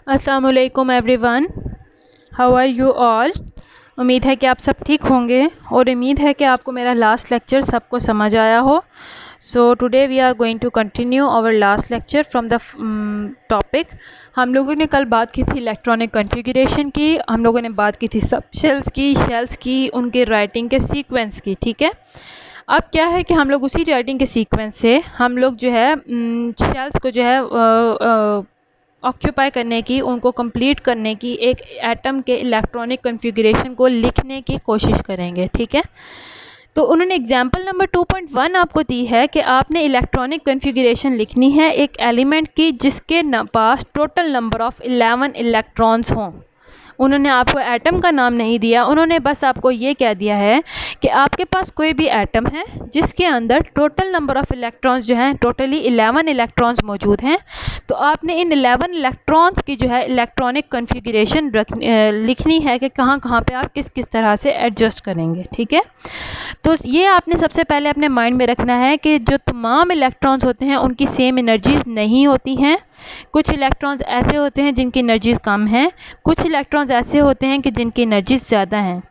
अस्सलामुअलैकुम everyone, how are you all. उम्मीद है कि आप सब ठीक होंगे और उम्मीद है कि आपको मेरा लास्ट लेक्चर सबको समझ आया हो। So today we are going to continue our last lecture from the topic. हम लोगों ने कल बात की थी इलेक्ट्रॉनिक कॉन्फ़िगरेशन की, हम लोगों ने बात की थी सब शेल्स की, उनके राइटिंग के सीक्वेंस की। ठीक है, अब क्या है कि हम लोग उसी राइटिंग के सीक्वेंस से हम लोग जो है शेल्स को जो है ऑक्यूपाई करने की, उनको कंप्लीट करने की, एक एटम के इलेक्ट्रॉनिक कॉन्फ़िगरेशन को लिखने की कोशिश करेंगे। ठीक है, तो उन्होंने एग्जाम्पल नंबर 2.1 आपको दी है कि आपने इलेक्ट्रॉनिक कॉन्फ़िगरेशन लिखनी है एक एलिमेंट की जिसके पास टोटल नंबर ऑफ़ 11 इलेक्ट्रॉन्स हों। उन्होंने आपको एटम का नाम नहीं दिया, उन्होंने बस आपको ये कह दिया है कि आपके पास कोई भी एटम है जिसके अंदर टोटल नंबर ऑफ़ इलेक्ट्रॉन्स जो हैं टोटली 11 इलेक्ट्रॉन्स मौजूद हैं। तो आपने इन 11 इलेक्ट्रॉन्स की जो है इलेक्ट्रॉनिक कॉन्फ़िगरेशन लिखनी है कि कहाँ कहाँ पे आप किस किस तरह से एडजस्ट करेंगे। ठीक है, तो ये आपने सबसे पहले अपने माइंड में रखना है कि जो तमाम इलेक्ट्रॉन्स होते हैं उनकी सेम एनर्जीज नहीं होती हैं। कुछ इलेक्ट्रॉन्स ऐसे होते हैं जिनकी एनर्जीज कम हैं, कुछ इलेक्ट्रॉन्स ऐसे होते हैं कि जिनकी एनर्जीज ज़्यादा हैं।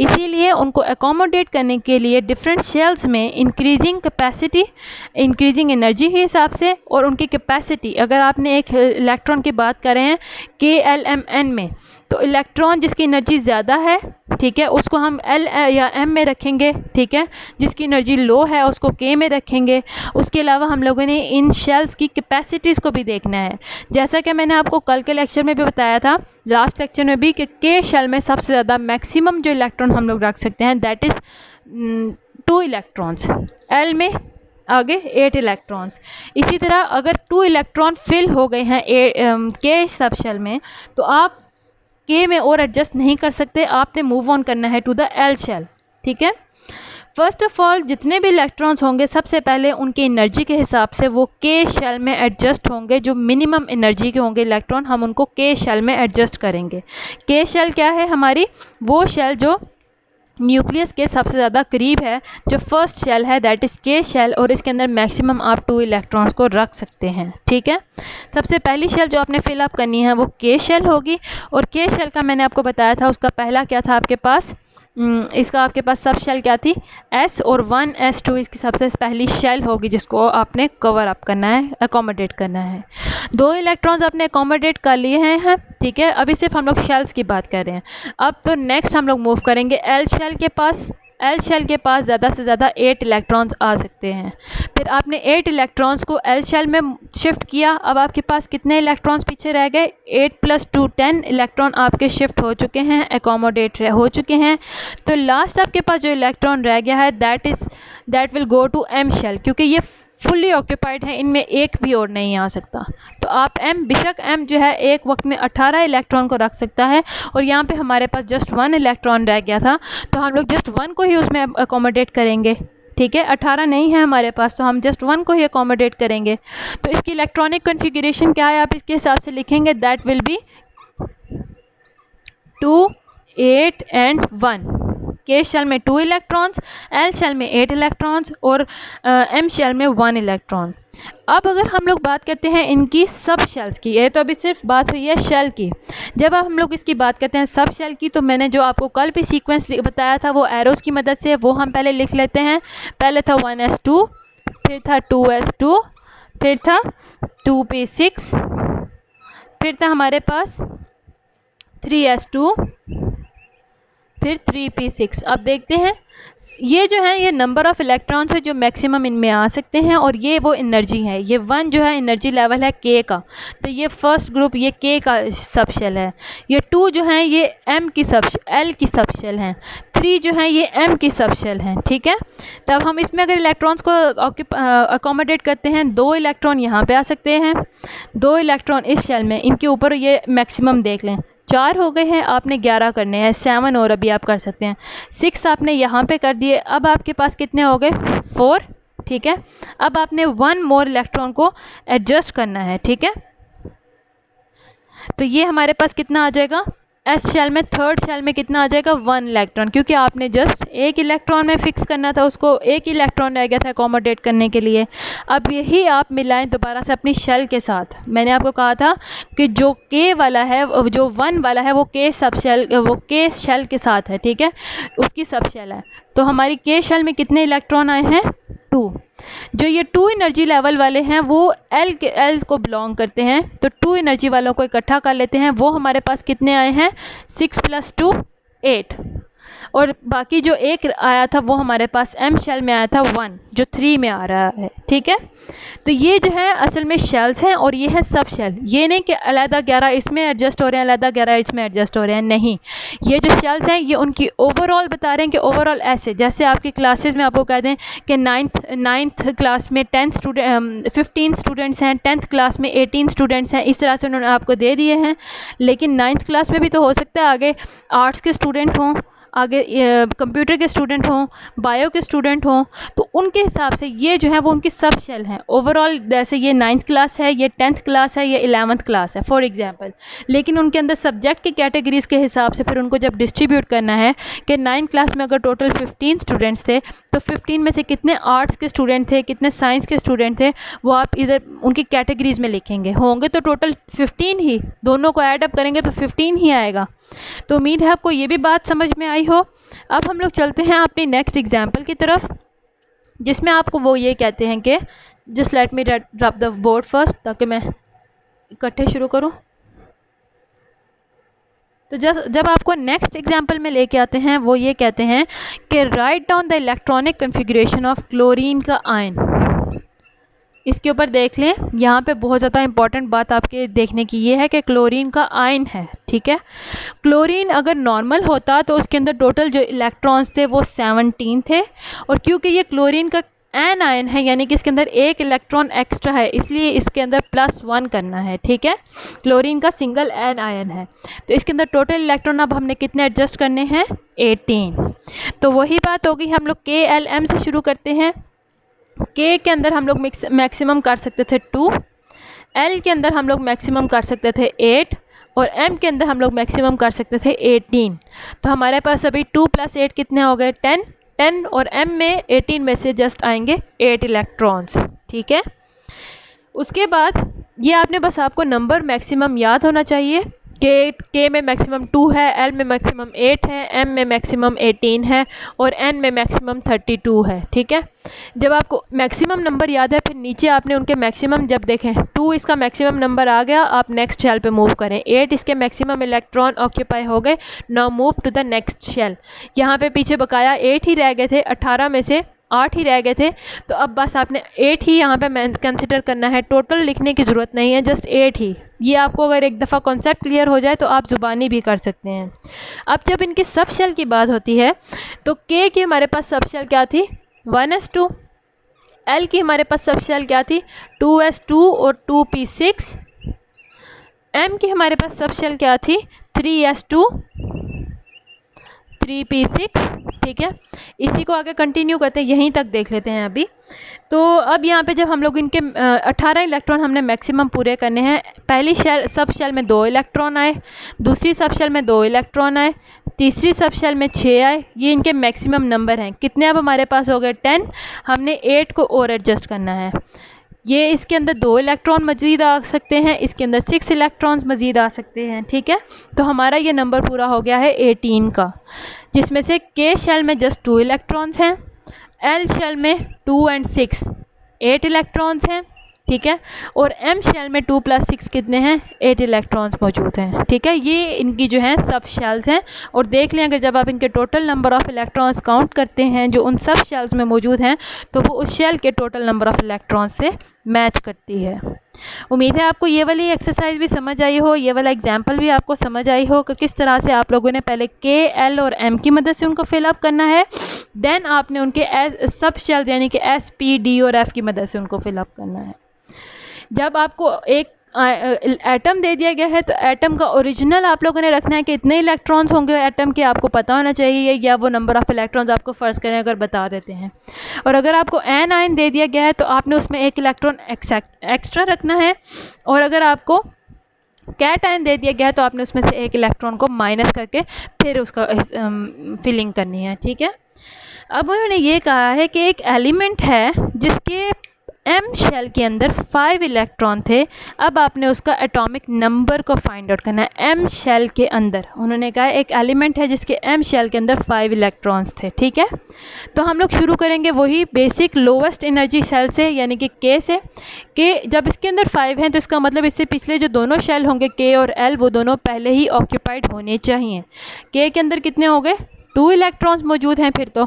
इसीलिए उनको अकोमोडेट करने के लिए डिफरेंट शेल्स में इंक्रीजिंग कैपेसिटी, इंक्रीजिंग एनर्जी के हिसाब से, और उनकी कैपेसिटी, अगर आपने एक इलेक्ट्रॉन की बात करें हैं KLMN में, तो इलेक्ट्रॉन जिसकी एनर्जी ज़्यादा है, ठीक है, उसको हम L या M में रखेंगे। ठीक है, जिसकी एनर्जी लो है उसको K में रखेंगे। उसके अलावा हम लोगों ने इन शेल्स की कैपेसिटीज़ को भी देखना है, जैसा कि मैंने आपको कल के लेक्चर में भी बताया था, लास्ट लेक्चर में भी, कि K शेल में सबसे ज़्यादा मैक्सिमम जो इलेक्ट्रॉन हम लोग रख सकते हैं दैट इज़ 2 इलेक्ट्रॉन्स, L में आगे 8 इलेक्ट्रॉन्स। इसी तरह अगर 2 इलेक्ट्रॉन फिल हो गए हैं K सब शेल में, तो आप K में और एडजस्ट नहीं कर सकते, आपने मूव ऑन करना है टू द L शेल। ठीक है, फर्स्ट ऑफ ऑल जितने भी इलेक्ट्रॉन्स होंगे सबसे पहले उनकी एनर्जी के हिसाब से वो K शेल में एडजस्ट होंगे। जो मिनिमम एनर्जी के होंगे इलेक्ट्रॉन, हम उनको K शेल में एडजस्ट करेंगे। K शेल क्या है हमारी? वो शेल जो न्यूक्लियस के सबसे ज़्यादा करीब है, जो फर्स्ट शेल है दैट इज़ K शेल, और इसके अंदर मैक्सिमम आप 2 इलेक्ट्रॉन्स को रख सकते हैं। ठीक है, सबसे पहली शेल जो आपने फिलअप करनी है वो K शेल होगी, और K शेल का मैंने आपको बताया था उसका पहला क्या था आपके पास, इसका आपके पास सब शेल क्या थी, S, और 1s2 इसकी सबसे पहली शेल होगी जिसको आपने कवर अप करना है, अकोमोडेट करना है। 2 इलेक्ट्रॉन्स आपने अकोमोडेट कर लिए हैं। ठीक है, अभी सिर्फ हम लोग शेल्स की बात कर रहे हैं। अब तो नेक्स्ट हम लोग मूव करेंगे L शेल के पास। L शेल के पास ज़्यादा से ज़्यादा 8 इलेक्ट्रॉन्स आ सकते हैं। फिर आपने 8 इलेक्ट्रॉन्स को L शेल में शिफ्ट किया, अब आपके पास कितने इलेक्ट्रॉन्स पीछे रह गए? 8 + 2 10 इलेक्ट्रॉन आपके शिफ्ट हो चुके हैं, अकोमोडेट हो चुके हैं। तो लास्ट आपके पास जो इलेक्ट्रॉन रह गया है that will go to M shell, क्योंकि ये फुली ऑक्यूपाइड है, इनमें एक भी और नहीं आ सकता। तो आप बेशक M जो है एक वक्त में 18 इलेक्ट्रॉन को रख सकता है, और यहाँ पे हमारे पास जस्ट 1 इलेक्ट्रॉन रह गया था, तो हम लोग जस्ट 1 को ही उसमें अकोमोडेट करेंगे। ठीक है, 18 नहीं है हमारे पास, तो हम जस्ट 1 को ही अकोमोडेट करेंगे। तो इसकी इलेक्ट्रॉनिक कॉन्फ़िगरेशन क्या है आप इसके हिसाब से लिखेंगे, that will be 2 8 and 1। K shell में 2 इलेक्ट्रॉन्स, L शेल में 8 इलेक्ट्रॉन्स, और M शेल में 1 इलेक्ट्रॉन। अब अगर हम लोग बात करते हैं इनकी सब शेल्स की, ये तो अभी सिर्फ बात हुई है शेल की। जब हम लोग इसकी बात करते हैं सब शेल की, तो मैंने जो आपको कल भी सीक्वेंस बताया था वो एरोज़ की मदद से, वो हम पहले लिख लेते हैं। पहले था 1s2, फिर था 2s2, फिर था 2p6, फिर था हमारे पास 3s2, फिर 3p6। अब देखते हैं ये जो है ये नंबर ऑफ़ इलेक्ट्रॉन्स है जो मैक्सिमम इनमें आ सकते हैं, और ये वो एनर्जी है। ये 1 जो है एनर्जी लेवल है K का, तो ये फर्स्ट ग्रुप ये K का सब शेल है। ये 2 जो है ये L की सब शेल हैं। 3 जो है ये M की सब शेल हैं। ठीक है, तब हम इसमें अगर इलेक्ट्रॉन्स को अकोमोडेट करते हैं, 2 इलेक्ट्रॉन यहाँ पे आ सकते हैं, 2 इलेक्ट्रॉन इस शेल में, इनके ऊपर ये मैक्सिमम देख लें, 4 हो गए हैं, आपने 11 करने हैं, 7 और अभी आप कर सकते हैं, 6 आपने यहाँ पे कर दिए। अब आपके पास कितने हो गए? 4। ठीक है, अब आपने 1 मोर इलेक्ट्रॉन को एडजस्ट करना है। ठीक है, तो ये हमारे पास कितना आ जाएगा? एस शेल में, थर्ड शेल में कितना आ जाएगा 1 इलेक्ट्रॉन, क्योंकि आपने जस्ट एक इलेक्ट्रॉन में फिक्स करना था उसको, एक इलेक्ट्रॉन रह गया था अकोमोडेट करने के लिए। अब यही आप मिलाएं दोबारा से अपनी शेल के साथ। मैंने आपको कहा था कि जो के वाला है, जो 1 वाला है वो के सब शेल, वो के शेल के साथ है, ठीक है, उसकी सब शेल है। तो हमारी के शेल में कितने इलेक्ट्रॉन आए हैं 2। जो ये 2 एनर्जी लेवल वाले हैं वो एल को बिलोंग करते हैं, तो 2 एनर्जी वालों को इकट्ठा कर लेते हैं। वो हमारे पास कितने आए हैं 6 + 2 8, और बाकी जो एक आया था वो हमारे पास एम शेल में आया था 1, जो 3 में आ रहा है, ठीक है। तो ये जो है असल में शेल्स हैं और ये है सब शेल। ये नहीं कि अलहदा 11 इसमें एडजस्ट हो रहे हैं, अलहदा 11 इसमें एडजस्ट हो रहे हैं, नहीं। ये जो शेल्स हैं ये उनकी ओवरऑल बता रहे हैं कि ओवरऑल ऐसे, जैसे आपकी क्लासेस में आपको कह दें कि नाइन्थ क्लास में 15 स्टूडेंट्स हैं, 10th क्लास में 18 स्टूडेंट्स हैं, इस तरह से उन्होंने आपको दे दिए हैं। लेकिन 9th क्लास में भी तो हो सकता है आगे आर्ट्स के स्टूडेंट हों, आगे कंप्यूटर के स्टूडेंट हों, बायो के स्टूडेंट हों, तो उनके हिसाब से ये जो है वो उनकी सब शेल हैं ओवरऑल। जैसे ये 9th क्लास है, ये 10th क्लास है, ये 11th क्लास है फॉर एग्जांपल। लेकिन उनके अंदर सब्जेक्ट की कैटेगरीज़ के हिसाब से फिर उनको जब डिस्ट्रीब्यूट करना है कि 9th क्लास में अगर टोटल 15 स्टूडेंट्स थे तो 15 में से कितने आर्ट्स के स्टूडेंट थे, कितने साइंस के स्टूडेंट थे, वो आप इधर उनकी कैटेगरीज़ में लिखेंगे। होंगे तो टोटल 15 ही, दोनों को ऐड अप करेंगे तो 15 ही आएगा। तो उम्मीद है आपको ये भी बात समझ में आई हो। अब हम लोग चलते हैं अपनी नेक्स्ट एग्जाम्पल की तरफ, जिसमें आपको वो ये कहते हैं कि just let me drop the board first, ताकि मैं इकट्ठे शुरू करूं। तो जब आपको नेक्स्ट एग्जाम्पल में लेके आते हैं वो ये कहते हैं कि write down the electronic configuration of chlorine का आयन। इसके ऊपर देख लें, यहाँ पे बहुत ज़्यादा इंपॉर्टेंट बात आपके देखने की ये है कि क्लोरीन का आयन है, ठीक है। क्लोरीन अगर नॉर्मल होता तो उसके अंदर टोटल जो इलेक्ट्रॉन्स थे वो 17 थे, और क्योंकि ये क्लोरीन का एन आयन है यानी कि इसके अंदर एक इलेक्ट्रॉन एक्स्ट्रा है, इसलिए इसके अंदर +1 करना है, ठीक है। क्लोरीन का सिंगल एन आयन है, तो इसके अंदर टोटल इलेक्ट्रॉन अब हमने कितने एडजस्ट करने हैं 18। तो वही बात होगी, हम लोग KLM से शुरू करते हैं। के के अंदर हम लोग मैक्सिमम कर सकते थे 2, एल के अंदर हम लोग मैक्सिमम कर सकते थे 8, और एम के अंदर हम लोग मैक्सिमम कर सकते थे 18। तो हमारे पास अभी 2 + 8 कितने हो गए 10, और एम में 18 में से जस्ट आएंगे 8 इलेक्ट्रॉन्स, ठीक है। उसके बाद ये आपने बस आपको नंबर मैक्सिमम याद होना चाहिए के में मैक्सिमम 2 है, एल में मैक्सिमम 8 है, एम में मैक्सिमम 18 है, और एन में मैक्सिमम 32 है, ठीक है। जब आपको मैक्सिमम नंबर याद है फिर नीचे आपने उनके मैक्सिमम जब देखें 2 इसका मैक्सिमम नंबर आ गया, आप नेक्स्ट शेल पे मूव करें। 8 इसके मैक्सिमम इलेक्ट्रॉन ऑक्यूपाई हो गए, now move to the next shell. यहाँ पे पीछे बकाया 8 ही रह गए थे, 18 में से 8 ही रह गए थे, तो अब बस आपने 8 ही यहाँ पे कंसिडर करना है, टोटल लिखने की ज़रूरत नहीं है, जस्ट 8 ही। ये आपको अगर एक दफ़ा कॉन्सेप्ट क्लियर हो जाए तो आप ज़ुबानी भी कर सकते हैं। अब जब इनकी सब शेल की बात होती है तो के की हमारे पास सब शेल क्या थी 1s2, एल की हमारे पास सब शेल क्या थी 2s2 और 2p6, एम की हमारे पास सब शेल क्या थी 3s2 3p6, ठीक है। इसी को आगे कंटिन्यू करते हैं, यहीं तक देख लेते हैं अभी। तो अब यहाँ पे जब हम लोग इनके 18 इलेक्ट्रॉन हमने मैक्सिमम पूरे करने हैं। पहली शेल सब शेल में 2 इलेक्ट्रॉन आए, दूसरी सब शेल में 2 इलेक्ट्रॉन आए, तीसरी सब शेल में 6 आए। ये इनके मैक्सिमम नंबर हैं। कितने अब हमारे पास हो गए 10, हमने 8 को और एडजस्ट करना है। ये इसके अंदर 2 इलेक्ट्रॉन मज़ीद आ सकते हैं, इसके अंदर 6 इलेक्ट्रॉन्स मज़ीद आ सकते हैं, ठीक है। तो हमारा ये नंबर पूरा हो गया है 18 का, जिसमें से के शेल में जस्ट 2 इलेक्ट्रॉन्स हैं, एल शेल में 2 और 6 8 इलेक्ट्रॉन्स हैं, ठीक है, और एम शेल में 2 + 6 कितने हैं 8 इलेक्ट्रॉन्स मौजूद हैं, ठीक है। ये इनकी जो हैं सब शेल्स हैं। और देख लें अगर जब आप इनके total number of electrons count करते हैं जो उन सब शेल्स में मौजूद हैं तो वो उस शेल के टोटल नंबर ऑफ़ इलेक्ट्रॉन्स से मैच करती है। उम्मीद है आपको ये वाली एक्सरसाइज भी समझ आई हो, ये वाला एग्जाम्पल भी आपको समझ आई हो कि किस तरह से आप लोगों ने पहले के, एल और एम की मदद से उनको फिलअप करना है, देन आपने उनके सब शेल्स यानी कि एस, पी, डी और एफ़ की मदद से उनको फिलअप करना है। जब आपको एक एटम दे दिया गया है तो एटम का ओरिजिनल आप लोगों ने रखना है कि इतने इलेक्ट्रॉन्स होंगे एटम के, आपको पता होना चाहिए, या वो नंबर ऑफ़ इलेक्ट्रॉन्स आपको फ़र्ज़ करें अगर बता देते हैं। और अगर आपको एन आयन दे दिया गया है तो आपने उसमें एक इलेक्ट्रॉन एक्स्ट्रा रखना है। और अगर आपको कैटायन दे दिया गया है तो आपने उसमें से एक इलेक्ट्रॉन को माइनस करके फिर उसका फिलिंग करनी है, ठीक है। अब उन्होंने ये कहा है कि एक एलिमेंट है जिसके एम शेल के अंदर 5 इलेक्ट्रॉन थे, अब आपने उसका एटॉमिक नंबर को फाइंड आउट करना है। एम शेल के अंदर उन्होंने कहा एक एलिमेंट है जिसके एम शेल के अंदर 5 इलेक्ट्रॉन्स थे, ठीक है। तो हम लोग शुरू करेंगे वही बेसिक लोवेस्ट एनर्जी शेल से, यानी कि के से। के जब इसके अंदर 5 हैं तो इसका मतलब इससे पिछले जो दोनों शेल होंगे के और एल, वो दोनों पहले ही ऑक्यूपाइड होने चाहिए। के के अंदर कितने हो गए? 2 इलेक्ट्रॉन्स मौजूद हैं फिर तो,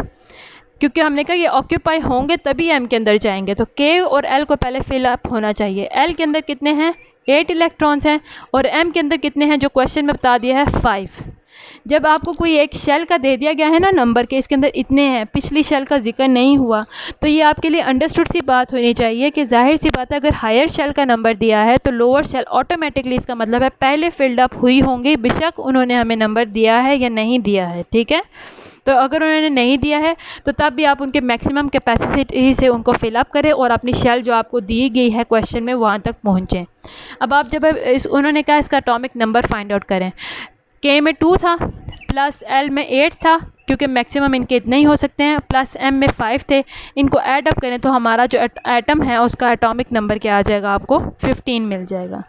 क्योंकि हमने कहा ये ऑक्यूपाई होंगे तभी एम के अंदर जाएंगे, तो के और एल को पहले फिल अप होना चाहिए। एल के अंदर कितने हैं? 8 इलेक्ट्रॉन्स हैं, और एम के अंदर कितने हैं जो क्वेश्चन में बता दिया है? 5। जब आपको कोई एक शेल का दे दिया गया है ना नंबर के इसके अंदर इतने हैं, पिछली शेल का जिक्र नहीं हुआ, तो ये आपके लिए अंडरस्टूड सी बात होनी चाहिए कि जाहिर सी बात है अगर हायर शेल का नंबर दिया है तो लोअर शेल ऑटोमेटिकली, इसका मतलब है पहले फिल्ड अप हुई होंगी, बेशक उन्होंने हमें नंबर दिया है या नहीं दिया है, ठीक है। तो अगर उन्होंने नहीं दिया है तो तब भी आप उनके मैक्सिमम कैपेसिटी से उनको फिलअप करें और अपनी शेल जो आपको दी गई है क्वेश्चन में वहाँ तक पहुँचें। अब आप जब उन्होंने कहा इसका एटॉमिक नंबर फाइंड आउट करें, के में 2 था, प्लस एल में 8 था, क्योंकि मैक्सिमम इनके इतने ही हो सकते हैं, प्लस एम में 5 थे, इनको ऐड अप करें तो हमारा जो एटम है उसका एटॉमिक नंबर क्या आ जाएगा? आपको 15 मिल जाएगा।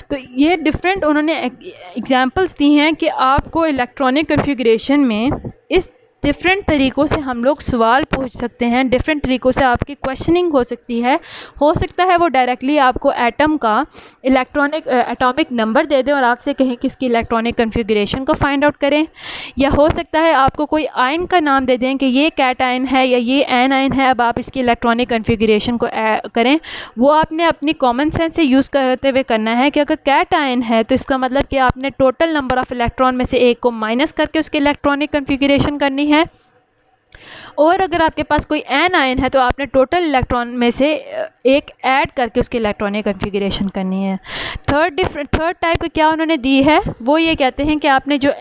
तो ये डिफरेंट उन्होंने एग्जांपल्स दी हैं कि आपको इलेक्ट्रॉनिक कन्फिग्रेशन में इस डिफरेंट तरीक़ों से हम लोग सवाल पूछ सकते हैं, डिफरेंट तरीक़ों से आपकी क्वेश्चनिंग हो सकती है। हो सकता है वो डायरेक्टली आपको एटम का एटॉमिक नंबर दे दें और आपसे कहें कि इसकी इलेक्ट्रॉनिक कन्फिग्रेशन को फाइंड आउट करें, या हो सकता है आपको कोई आयन का नाम दे दें कि ये कैटायन है या ये एन आयन है, अब आप इसकी इलेक्ट्रॉनिक कन्फिग्रेशन को करें। वो आपने अपनी कॉमन सेंस से यूज़ करते हुए करना है कि अगर कैटायन है तो इसका मतलब कि आपने टोटल नंबर ऑफ़ इलेक्ट्रॉन में से एक को माइनस करके उसकी इलेक्ट्रॉनिक कन्फिग्रेशन करनी है, और अगर आपके पास कोई एन आयन है तो आपने टोटल इलेक्ट्रॉन में से एक ऐड करके उसकी इलेक्ट्रॉनिक कन्फिग्रेशन करनी है। थर्ड टाइप क्या उन्होंने दी है, वो ये कहते हैं कि आपने जो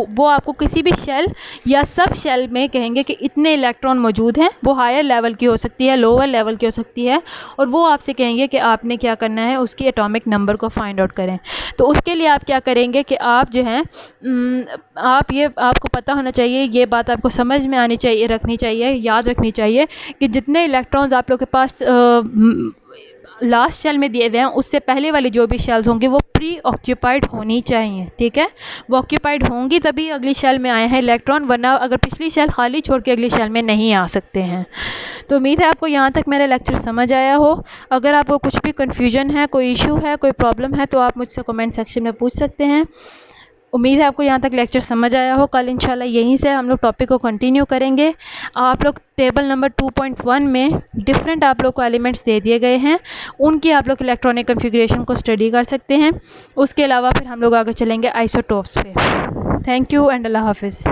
वो आपको किसी भी शेल या सब शेल में कहेंगे कि इतने इलेक्ट्रॉन मौजूद हैं, वो हायर लेवल की हो सकती है, लोअर लेवल की हो सकती है, और वो आपसे कहेंगे कि आपने क्या करना है, उसकी एटॉमिक नंबर को फाइंड आउट करें। तो उसके लिए आप क्या करेंगे कि आप जो हैं आपको पता होना चाहिए, ये बात आपको समझ में आनी चाहिए, रखनी चाहिए, याद रखनी चाहिए कि जितने इलेक्ट्रॉन्स आप लोग के पास लास्ट शेल में दिए हुए हैं उससे पहले वाली जो भी शेल्स होंगी वो प्री ऑक्यूपाइड होनी चाहिए, ठीक है। वो ऑक्यूपाइड होंगी तभी अगली शेल में आए हैं इलेक्ट्रॉन, वरना अगर पिछली शेल खाली छोड़ के अगली शेल में नहीं आ सकते हैं। तो उम्मीद है आपको यहाँ तक मेरा लेक्चर समझ आया हो। अगर आपको कुछ भी कन्फ्यूजन है, कोई इशू है, कोई प्रॉब्लम है तो आप मुझसे कमेंट सेक्शन में पूछ सकते हैं। उम्मीद है आपको यहाँ तक लेक्चर समझ आया हो। कल इंशाल्लाह यहीं से हम लोग टॉपिक को कंटिन्यू करेंगे। आप लोग टेबल नंबर 2.1 में डिफरेंट आप लोग को एलिमेंट्स दे दिए गए हैं, उनकी आप लोग इलेक्ट्रॉनिक कन्फिग्रेशन को स्टडी कर सकते हैं। उसके अलावा फिर हम लोग आगे चलेंगे आइसोटोप्स पे। थैंक यू एंड अल्लाह हाफिज़।